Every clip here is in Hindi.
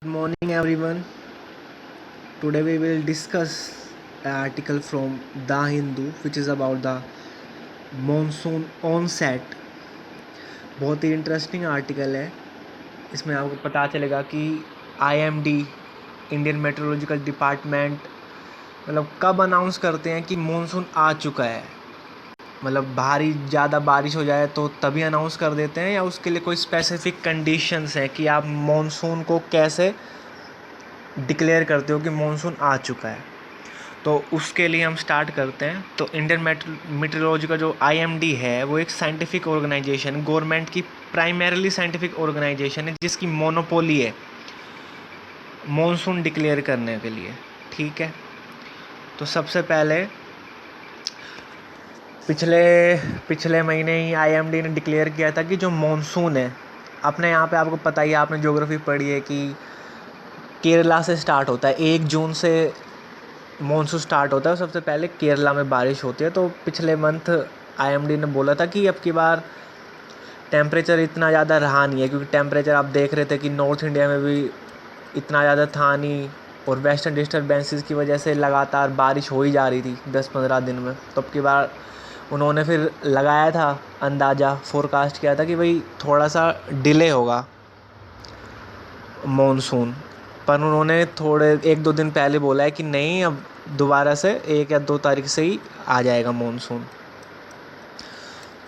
Good morning, everyone. Today we will discuss an article from The Hindu, which is about the monsoon onset. बहुत ही इंटरेस्टिंग आर्टिकल है. इसमें आपको पता चलेगा कि IMD इंडियन मेट्रोलॉजिकल डिपार्टमेंट मतलब कब अनाउंस करते हैं कि मॉनसून आ चुका है. मतलब भारी ज़्यादा बारिश हो जाए तो तभी अनाउंस कर देते हैं, या उसके लिए कोई स्पेसिफिक कंडीशंस हैं कि आप मॉनसून को कैसे डिक्लेयर करते हो कि मॉनसून आ चुका है. तो उसके लिए हम स्टार्ट करते हैं. तो इंडियन मेट्रोलॉजी का जो IMD है वो एक साइंटिफिक ऑर्गेनाइजेशन, गवर्नमेंट की प्राइमरीली साइंटिफिक ऑर्गेनाइजेशन है जिसकी मोनोपोली है मॉनसून डिक्लेयर करने के लिए. ठीक है. तो सबसे पहले पिछले महीने ही IMD ने डिक्लेयर किया था कि जो मॉनसून है अपने यहाँ पे, आपको पता ही है, आपने ज्योग्राफी पढ़ी है कि केरला से स्टार्ट होता है. 1 जून से मॉनसून स्टार्ट होता है. सबसे पहले केरला में बारिश होती है. तो पिछले मंथ IMD ने बोला था कि अब की बार टेम्परेचर इतना ज़्यादा रहा नहीं है, क्योंकि टेम्परेचर आप देख रहे थे कि नॉर्थ इंडिया में भी इतना ज़्यादा था नहीं, और वेस्टर्न डिस्टर्बेंसेस की वजह से लगातार बारिश हो ही जा रही थी 10-15 दिन में. तो अब की बार उन्होंने फिर लगाया था अंदाज़ा, फोरकास्ट किया था कि भाई थोड़ा सा डिले होगा मॉनसून. पर उन्होंने थोड़े 1-2 दिन पहले बोला है कि नहीं, अब दोबारा से 1 या 2 तारीख से ही आ जाएगा मॉनसून.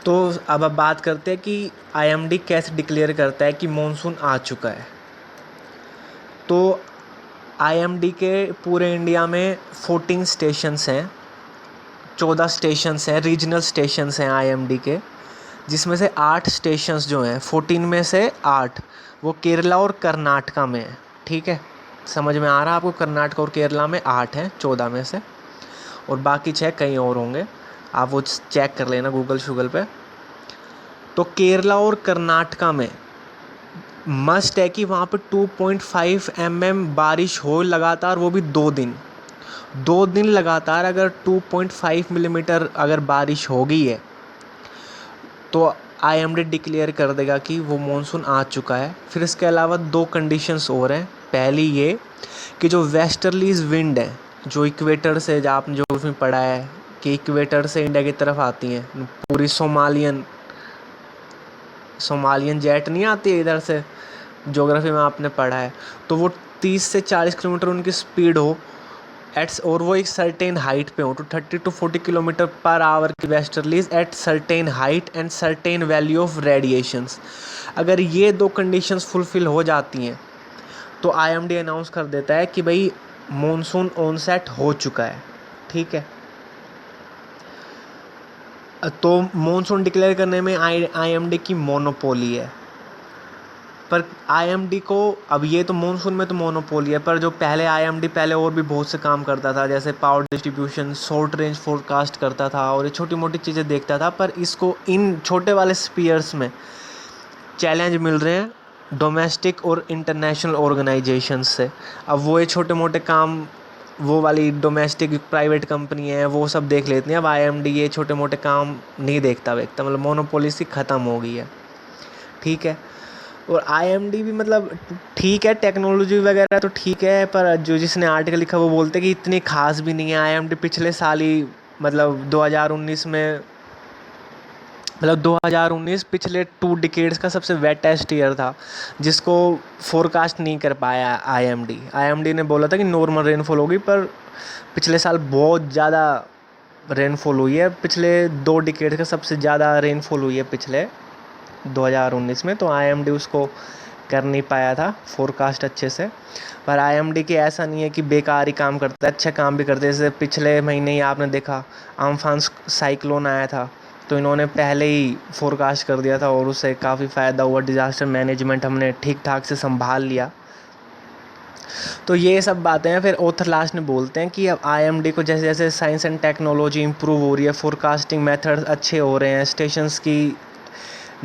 तो अब बात करते हैं कि IMD कैसे डिक्लेयर करता है कि मॉनसून आ चुका है. तो IMD के पूरे इंडिया में 14 स्टेशंस हैं, 14 स्टेशंस हैं, रीजनल स्टेशंस हैं IMD के, जिसमें से 8 स्टेशंस जो हैं, 14 में से 8 वो केरला और कर्नाटका में है. ठीक है, समझ में आ रहा है आपको? कर्नाटक और केरला में 8 हैं 14 में से, और बाकी 6 कहीं और होंगे. आप वो चेक कर लेना गूगल पे. तो केरला और कर्नाटका में मस्ट है कि वहाँ पे 2.5 mm बारिश हो लगातार, वो भी 2 दिन लगातार. अगर 2.5 मिलीमीटर अगर बारिश हो गई है तो IMD डिक्लेयर कर देगा कि वो मॉनसून आ चुका है. फिर इसके अलावा 2 कंडीशंस और हैं. पहली ये कि जो वेस्टर्लीज विंड है, जो इक्वेटर से, जो आपने जो उसमें पढ़ा है कि इक्वेटर से इंडिया की तरफ आती हैं, पूरी सोमालियन जेट नहीं आती है इधर से, ज्योग्राफी में आपने पढ़ा है. तो वो 30 से 40 किलोमीटर उनकी स्पीड हो और वो एक सर्टेन हाइट पे हो, तो 30 to 40 किलोमीटर पर आवर की westerlies at certain height and certain value of radiations. अगर ये 2 कंडीशंस फुलफिल हो जाती हैं तो IMD अनाउंस कर देता है कि भाई मॉनसून ऑनसेट हो चुका है. ठीक है. तो मॉनसून डिक्लेयर करने में IMD की मोनोपोली है. पर IMD को अब ये तो मॉनसून में तो मोनोपोली है, पर जो पहले IMD पहले और भी बहुत से काम करता था, जैसे power distribution, short range forecast करता था, और ये छोटी मोटी चीज़ें देखता था. पर इसको इन छोटे वाले स्पीयर्स में चैलेंज मिल रहे हैं डोमेस्टिक और इंटरनेशनल ऑर्गेनाइजेशंस से. अब वो ये छोटे मोटे काम, वो वाली डोमेस्टिक प्राइवेट कंपनी है, वो सब देख लेती हैं. अब IMD ये छोटे मोटे काम नहीं देखता मतलब मोनोपोली सी ख़त्म हो गई है. ठीक है. और IMD भी मतलब ठीक है, टेक्नोलॉजी वगैरह तो ठीक है, पर जो जिसने आर्टिकल लिखा वो बोलते कि इतनी खास भी नहीं है. IMD पिछले साल ही मतलब 2019 में, मतलब 2019 पिछले 2 डिकेड्स का सबसे वेटेस्ट ईयर था, जिसको फोरकास्ट नहीं कर पाया IMD ने बोला था कि नॉर्मल रेनफॉल होगी, पर पिछले साल बहुत ज़्यादा रेनफॉल हुई है. पिछले 2 डिकेड का सबसे ज़्यादा रेनफॉल हुई है पिछले 2019 में. तो IMD उसको कर नहीं पाया था फोरकास्ट अच्छे से. पर IMD की ऐसा नहीं है कि बेकार ही काम करता है, अच्छा काम भी करते हैं. जैसे पिछले महीने ही आपने देखा अम्फान साइक्लोन आया था, तो इन्होंने पहले ही फोरकास्ट कर दिया था, और उससे काफ़ी फ़ायदा हुआ. डिज़ास्टर मैनेजमेंट हमने ठीक ठाक से संभाल लिया. तो ये सब बातें हैं. फिर ऑथर लास्ट में बोलते हैं कि अब IMD को जैसे जैसे साइंस एंड टेक्नोलॉजी इंप्रूव हो रही है, फोरकास्टिंग मेथड्स अच्छे हो रहे हैं, स्टेशंस की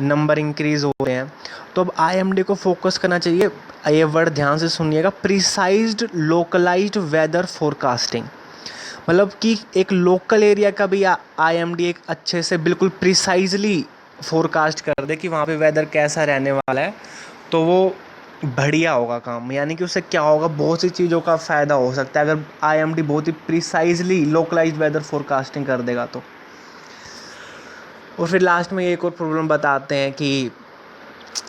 नंबर इंक्रीज़ हो रहे हैं, तो अब IMD को फोकस करना चाहिए. ये वर्ड ध्यान से सुनिएगा, प्रिसाइज्ड लोकलाइज्ड वेदर फोरकास्टिंग. मतलब कि एक लोकल एरिया का भी IMD एक अच्छे से बिल्कुल प्रिसाइजली फोरकास्ट कर दे कि वहाँ पे वेदर कैसा रहने वाला है. तो वो बढ़िया होगा काम, यानी कि उससे क्या होगा, बहुत सी चीज़ों का फ़ायदा हो सकता है अगर आईएमडी बहुत ही प्रिसाइजली लोकलाइज्ड वेदर फोरकास्टिंग कर देगा तो। और फिर लास्ट में एक और प्रॉब्लम बताते हैं कि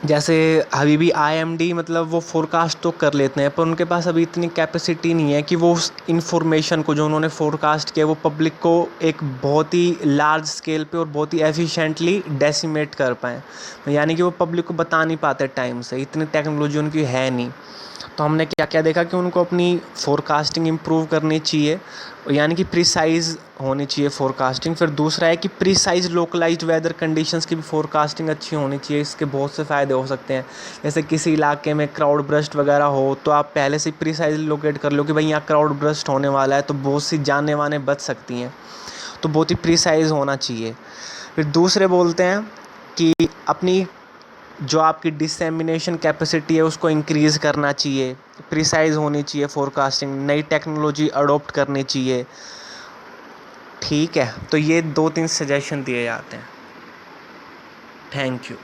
जैसे अभी भी आईएमडी मतलब वो फोरकास्ट तो कर लेते हैं, पर उनके पास अभी इतनी कैपेसिटी नहीं है कि वो उस इन्फॉर्मेशन को जो उन्होंने फोरकास्ट किया वो पब्लिक को एक बहुत ही लार्ज स्केल पे और बहुत ही एफिशिएंटली डेसिमेट कर पाएँ, यानी कि वो पब्लिक को बता नहीं पाते टाइम से, इतनी टेक्नोलॉजी उनकी है नहीं। तो हमने क्या क्या देखा कि उनको अपनी फोरकास्टिंग इम्प्रूव करनी चाहिए, यानी कि प्रिसाइज होनी चाहिए फोरकास्टिंग। फिर दूसरा है कि प्रिसाइज लोकलाइज्ड वेदर कंडीशंस की भी फोरकास्टिंग अच्छी होनी चाहिए। इसके बहुत से फ़ायदे हो सकते हैं, जैसे किसी इलाके में क्राउड बर्स्ट वगैरह हो तो आप पहले से प्रिसाइज लोकेट कर लो कि भाई यहाँ क्राउड बर्स्ट होने वाला है, तो बहुत सी जाने वाने बच सकती हैं। तो बहुत ही प्रिसाइज होना चाहिए। फिर दूसरे बोलते हैं कि अपनी जो आपकी डिसेमिनेशन कैपेसिटी है उसको इंक्रीज़ करना चाहिए, प्रिसाइज होनी चाहिए फोरकास्टिंग, नई टेक्नोलॉजी अडोप्ट करनी चाहिए। ठीक है, तो ये 2-3 सजेशन दिए जाते हैं। Thank you.